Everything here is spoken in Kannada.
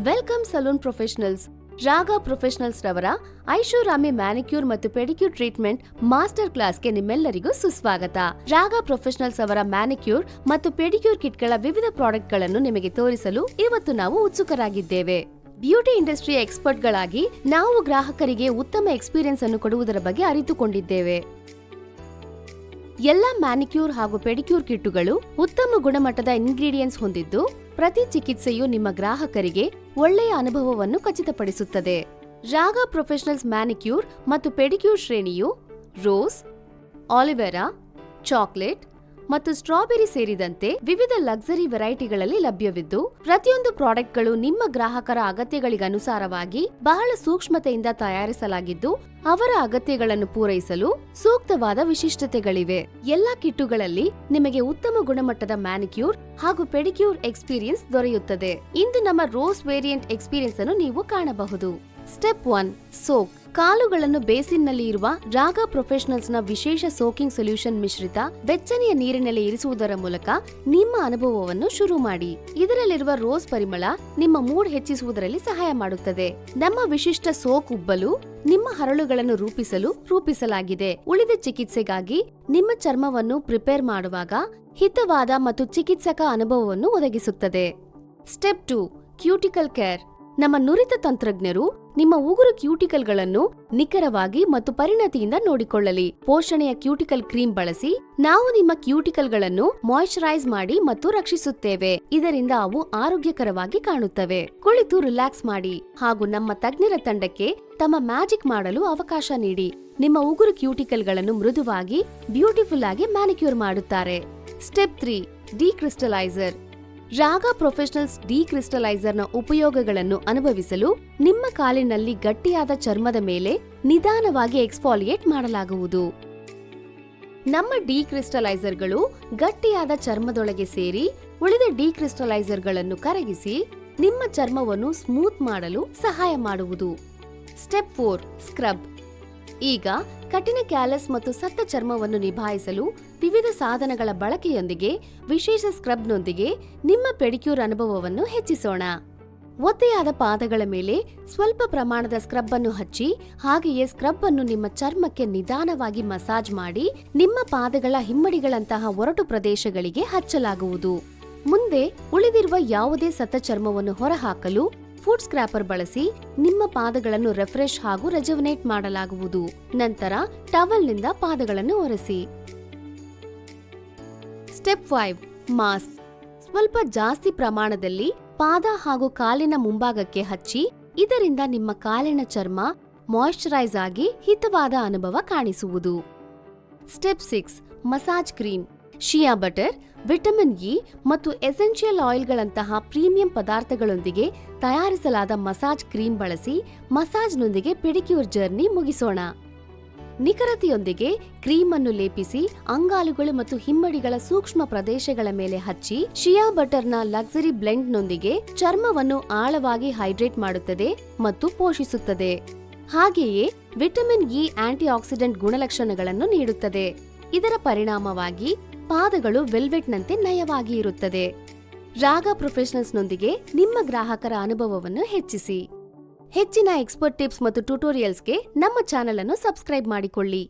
Welcome salon professionals. ರಾಗ ಪ್ರೊಫೆಷನಲ್ಸ್ ರವರ ಐಷಾರಾಮಿ ಮ್ಯಾನಿಕ್ಯೂರ್ ಮತ್ತು ಪೆಡಿಕ್ಯೂರ್ ಟ್ರೀಟ್ಮೆಂಟ್ ಮಾಸ್ಟರ್ ಕ್ಲಾಸ್ಗೆ ನಿಮ್ಮೆಲ್ಲರಿಗೂ ಸುಸ್ವಾಗತ. ರಾಗ ಪ್ರೊಫೆಷನಲ್ಸ್ ಅವರ ಮ್ಯಾನಿಕ್ಯೂರ್ ಮತ್ತು ಪೆಡಿಕ್ಯೂರ್ ಕಿಟ್ಗಳ ವಿವಿಧ ಪ್ರಾಡಕ್ಟ್ಗಳನ್ನು ನಿಮಗೆ ತೋರಿಸಲು ಇವತ್ತು ನಾವು ಉತ್ಸುಕರಾಗಿದ್ದೇವೆ. ಬ್ಯೂಟಿ ಇಂಡಸ್ಟ್ರಿಯ ಎಕ್ಸ್ಪರ್ಟ್ಗಳಾಗಿ ನಾವು ಗ್ರಾಹಕರಿಗೆ ಉತ್ತಮ ಎಕ್ಸ್ಪೀರಿಯನ್ಸ್ ಅನ್ನು ಕೊಡುವುದರ ಬಗ್ಗೆ ಅರಿತುಕೊಂಡಿದ್ದೇವೆ. ಎಲ್ಲಾ ಮ್ಯಾನಿಕ್ಯೂರ್ ಹಾಗೂ ಪೆಡಿಕ್ಯೂರ್ ಕಿಟ್ಟುಗಳು ಉತ್ತಮ ಗುಣಮಟ್ಟದ ಇಂಗ್ರೀಡಿಯೆಂಟ್ಸ್ ಹೊಂದಿದ್ದು, ಪ್ರತಿ ಚಿಕಿತ್ಸೆಯು ನಿಮ್ಮ ಗ್ರಾಹಕರಿಗೆ ಒಳ್ಳೆಯ ಅನುಭವವನ್ನು ಖಚಿತಪಡಿಸುತ್ತದೆ. ರಾಗ ಪ್ರೊಫೆಷನಲ್ಸ್ ಮ್ಯಾನಿಕ್ಯೂರ್ ಮತ್ತು ಪೆಡಿಕ್ಯೂರ್ ಶ್ರೇಣಿಯು ರೋಸ್, ಆಲಿವೆರಾ, ಚಾಕ್ಲೇಟ್ ಮತ್ತು ಸ್ಟ್ರಾಬೆರಿ ಸೇರಿದಂತೆ ವಿವಿಧ ಲಕ್ಸರಿ ವೆರೈಟಿಗಳಲ್ಲಿ ಲಭ್ಯವಿದ್ದು, ಪ್ರತಿಯೊಂದು ಪ್ರಾಡಕ್ಟ್ಗಳು ನಿಮ್ಮ ಗ್ರಾಹಕರ ಅಗತ್ಯಗಳಿಗನುಸಾರವಾಗಿ ಬಹಳ ಸೂಕ್ಷ್ಮತೆಯಿಂದ ತಯಾರಿಸಲಾಗಿದ್ದು, ಅವರ ಅಗತ್ಯಗಳನ್ನು ಪೂರೈಸಲು ಸೂಕ್ತವಾದ ವಿಶಿಷ್ಟತೆಗಳಿವೆ. ಎಲ್ಲಾ ಕಿಟ್ಟುಗಳಲ್ಲಿ ನಿಮಗೆ ಉತ್ತಮ ಗುಣಮಟ್ಟದ ಮ್ಯಾನಿಕ್ಯೂರ್ ಹಾಗೂ ಪೆಡಿಕ್ಯೂರ್ ಎಕ್ಸ್ಪೀರಿಯನ್ಸ್ ದೊರೆಯುತ್ತದೆ. ಇಂದು ನಮ್ಮ ರೋಸ್ ವೇರಿಯಂಟ್ ಎಕ್ಸ್ಪೀರಿಯನ್ಸ್ ಅನ್ನು ನೀವು ಕಾಣಬಹುದು. Step 1, soak. ಕಾಲುಗಳನ್ನು ಬೇಸಿನ್ನಲ್ಲಿ ಇರುವ ರಾಗ ಪ್ರೊಫೆಷನಲ್ಸ್ ನ ವಿಶೇಷ ಸೋಕಿಂಗ್ ಸೊಲ್ಯೂಷನ್ ಮಿಶ್ರಿತ ಬೆಚ್ಚನೆಯ ನೀರಿನಲ್ಲಿ ಇರಿಸುವುದರ ಮೂಲಕ ನಿಮ್ಮ ಅನುಭವವನ್ನು ಶುರು ಮಾಡಿ. ಇದರಲ್ಲಿರುವ ರೋಸ್ ಪರಿಮಳ ನಿಮ್ಮ ಮೂಡ್ ಹೆಚ್ಚಿಸುವುದರಲ್ಲಿ ಸಹಾಯ ಮಾಡುತ್ತದೆ. ನಮ್ಮ ವಿಶಿಷ್ಟ ಸೋಕ್ ಉಬ್ಬಲು ನಿಮ್ಮ ಹರಳುಗಳನ್ನು ರೂಪಿಸಲಾಗಿದೆ. ಉಳಿದ ಚಿಕಿತ್ಸೆಗಾಗಿ ನಿಮ್ಮ ಚರ್ಮವನ್ನು ಪ್ರಿಪೇರ್ ಮಾಡುವಾಗ ಹಿತವಾದ ಮತ್ತು ಚಿಕಿತ್ಸಕ ಅನುಭವವನ್ನು ಒದಗಿಸುತ್ತದೆ. Step 2, cuticle care. ನಮ್ಮ ನುರಿತ ತಂತ್ರಜ್ಞರು ನಿಮ್ಮ ಉಗುರು ಕ್ಯೂಟಿಕಲ್ಗಳನ್ನು ನಿಖರವಾಗಿ ಮತ್ತು ಪರಿಣತಿಯಿಂದ ನೋಡಿಕೊಳ್ಳಲಿ. ಪೋಷಣೆಯ ಕ್ಯೂಟಿಕಲ್ ಕ್ರೀಮ್ ಬಳಸಿ ನಾವು ನಿಮ್ಮ ಕ್ಯೂಟಿಕಲ್ಗಳನ್ನು ಮಾಯಿಶ್ಚರೈಸ್ ಮಾಡಿ ಮತ್ತು ರಕ್ಷಿಸುತ್ತೇವೆ. ಇದರಿಂದ ಅವು ಆರೋಗ್ಯಕರವಾಗಿ ಕಾಣುತ್ತವೆ. ಕುಳಿತು ರಿಲ್ಯಾಕ್ಸ್ ಮಾಡಿ ಹಾಗೂ ನಮ್ಮ ತಜ್ಞರ ತಂಡಕ್ಕೆ ತಮ್ಮ ಮ್ಯಾಜಿಕ್ ಮಾಡಲು ಅವಕಾಶ ನೀಡಿ. ನಿಮ್ಮ ಉಗುರು ಕ್ಯೂಟಿಕಲ್ಗಳನ್ನು ಮೃದುವಾಗಿ, ಬ್ಯೂಟಿಫುಲ್ ಆಗಿ ಮ್ಯಾನಿಕ್ಯೂರ್ ಮಾಡುತ್ತಾರೆ. ಸ್ಟೆಪ್ 3, ಡಿಕ್ರಿಸ್ಟಲೈಸರ್. ರಾಗ ಪ್ರೊಫೆಷನಲ್ಸ್ ಡಿಕ್ರಿಸ್ಟಲೈಸರ್ನ ಉಪಯೋಗಗಳನ್ನು ಅನುಭವಿಸಲು ನಿಮ್ಮ ಕಾಲಿನಲ್ಲಿ ಗಟ್ಟಿಯಾದ ಚರ್ಮದ ಮೇಲೆ ನಿಧಾನವಾಗಿ ಎಕ್ಸ್ಫಾಲಿಯೇಟ್ ಮಾಡಲಾಗುವುದು. ನಮ್ಮ ಡಿಕ್ರಿಸ್ಟಲೈಸರ್ಗಳು ಗಟ್ಟಿಯಾದ ಚರ್ಮದೊಳಗೆ ಸೇರಿ ಉಳಿದ ಡಿಕ್ರಿಸ್ಟಲೈಸರ್ಗಳನ್ನು ಕರಗಿಸಿ ನಿಮ್ಮ ಚರ್ಮವನ್ನು ಸ್ಮೂತ್ ಮಾಡಲು ಸಹಾಯ ಮಾಡುವುದು. Step 4, scrub. ಈಗ ಕಠಿಣ ಕ್ಯಾಲಸ್ ಮತ್ತು ಸತ್ತ ಚರ್ಮವನ್ನು ನಿಭಾಯಿಸಲು ವಿವಿಧ ಸಾಧನಗಳ ಬಳಕೆಯೊಂದಿಗೆ ವಿಶೇಷ ಸ್ಕ್ರಬ್ನೊಂದಿಗೆ ನಿಮ್ಮ ಪೆಡಿಕ್ಯೂರ್ ಅನುಭವವನ್ನು ಹೆಚ್ಚಿಸೋಣ. ಒತ್ತೆಯಾದ ಪಾದಗಳ ಮೇಲೆ ಸ್ವಲ್ಪ ಪ್ರಮಾಣದ ಸ್ಕ್ರಬ್ ಅನ್ನು ಹಚ್ಚಿ, ಹಾಗೆಯೇ ಸ್ಕ್ರಬ್ ಅನ್ನು ನಿಮ್ಮ ಚರ್ಮಕ್ಕೆ ನಿಧಾನವಾಗಿ ಮಸಾಜ್ ಮಾಡಿ ನಿಮ್ಮ ಪಾದಗಳ ಹಿಮ್ಮಡಿಗಳಂತಹ ಒರಟು ಪ್ರದೇಶಗಳಿಗೆ ಹಚ್ಚಲಾಗುವುದು. ಮುಂದೆ ಉಳಿದಿರುವ ಯಾವುದೇ ಸತ್ತ ಚರ್ಮವನ್ನು ಹೊರಹಾಕಲು ಫುಟ್ ಸ್ಕ್ರಾಪರ್ ಬಳಸಿ ನಿಮ್ಮ ಪಾದಗಳನ್ನು ರಿಫ್ರೆಶ್ ಹಾಗೂ ರೆಜುವನೇಟ್ ಮಾಡಲಾಗುವುದು. ನಂತರ ಟವಲ್ನಿಂದ ಪಾದಗಳನ್ನು ಒರೆಸಿ. Step 5, mask. ಸ್ವಲ್ಪ ಜಾಸ್ತಿ ಪ್ರಮಾಣದಲ್ಲಿ ಪಾದ ಹಾಗೂ ಕಾಲಿನ ಮುಂಭಾಗಕ್ಕೆ ಹಚ್ಚಿ, ಇದರಿಂದ ನಿಮ್ಮ ಕಾಲಿನ ಚರ್ಮ ಮಾಯಿಶ್ಚರೈಸ್ ಆಗಿ ಹಿತವಾದ ಅನುಭವ ಕಾಣಿಸುವುದು. Step 6, massage cream. Shea butter, vitamin E ಮತ್ತು ಎಸೆನ್ಷಿಯಲ್ ಆಯಿಲ್ಗಳಂತಹ ಪ್ರೀಮಿಯಂ ಪದಾರ್ಥಗಳೊಂದಿಗೆ ತಯಾರಿಸಲಾದ ಮಸಾಜ್ ಕ್ರೀಮ್ ಬಳಸಿ ಮಸಾಜ್ನೊಂದಿಗೆ ಪೆಡಿಕ್ಯೂರ್ ಜರ್ನಿ ಮುಗಿಸೋಣ. ನಿಖರತೆಯೊಂದಿಗೆ ಕ್ರೀಮ್ ಅನ್ನು ಲೇಪಿಸಿ ಅಂಗಾಲುಗಳು ಮತ್ತು ಹಿಮ್ಮಡಿಗಳ ಸೂಕ್ಷ್ಮ ಪ್ರದೇಶಗಳ ಮೇಲೆ ಹಚ್ಚಿ, ಶಿಯಾ ಬಟರ್ನ ಲಕ್ಸರಿ ಬ್ಲೆಂಡ್ನೊಂದಿಗೆ ಚರ್ಮವನ್ನು ಆಳವಾಗಿ ಹೈಡ್ರೇಟ್ ಮಾಡುತ್ತದೆ ಮತ್ತು ಪೋಷಿಸುತ್ತದೆ. ಹಾಗೆಯೇ ವಿಟಮಿನ್ ಇ ಆಂಟಿ ಆಕ್ಸಿಡೆಂಟ್ ಗುಣಲಕ್ಷಣಗಳನ್ನು ನೀಡುತ್ತದೆ. ಇದರ ಪರಿಣಾಮವಾಗಿ ಪಾದಗಳು ವೆಲ್ವೆಟ್ನಂತೆ ನಯವಾಗಿ ಇರುತ್ತದೆ. ರಾಗ ಪ್ರೊಫೆಷನಲ್ಸ್ನೊಂದಿಗೆ ನಿಮ್ಮ ಗ್ರಾಹಕರ ಅನುಭವವನ್ನು ಹೆಚ್ಚಿಸಿ. ಹೆಚ್ಚಿನ ಎಕ್ಸ್ಪರ್ಟ್ ಟಿಪ್ಸ್ ಮತ್ತು ಟ್ಯುಟೋರಿಯಲ್ಸ್ಗೆ ನಮ್ಮ ಚಾನೆಲ್ ಅನ್ನು ಸಬ್ಸ್ಕ್ರೈಬ್ ಮಾಡಿಕೊಳ್ಳಿ.